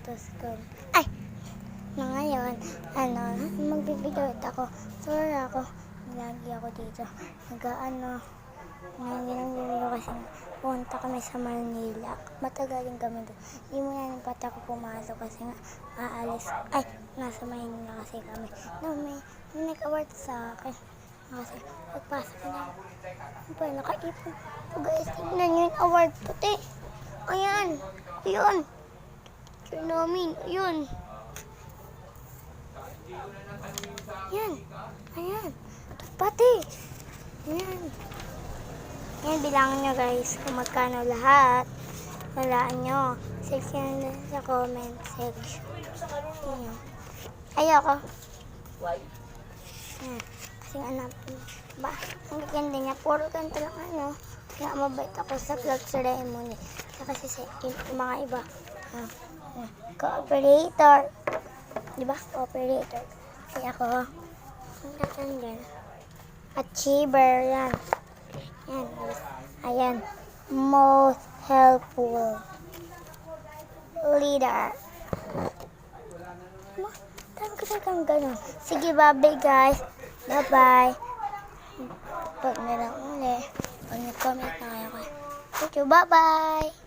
to school. Ay! Na ngayon, magbibideo ako. Sorry ako. Lagi ako dito. Nag-video kasi punta kami sa Manila. Matagaling kami doon. Hindi mo na pati ako pumasok kasi nga aalis. Ay, nasa Manila kasi kami. No, may nag-award sa akin. Kasi pagpasok na. Ano nakaipon. So guys, tignan nyo yung award puti. Ayan. Yun. Sure namin. Yun. Yan. Ayan. Pati. Ayan. Yan, bilangin nyo guys kung magkano lahat. Walaan nyo. Section sa comment section. Ayan. Ayoko. Ayan. Kasi ang gaganda niya. Puro ganito lang Kaya mabait ako sa vlog ceremony. Kasi sa yung mga iba. Cooperator. Diba? Cooperator. Kasi ako, ang gaganda. Achiever. Yan. Yan. Ayan. Most helpful. Leader. Tama ko kang ganun. Sige, bye-bye guys. Bye-bye. Pag na lang ulit. Pag nag-comment na kayo. Thank you. Bye-bye.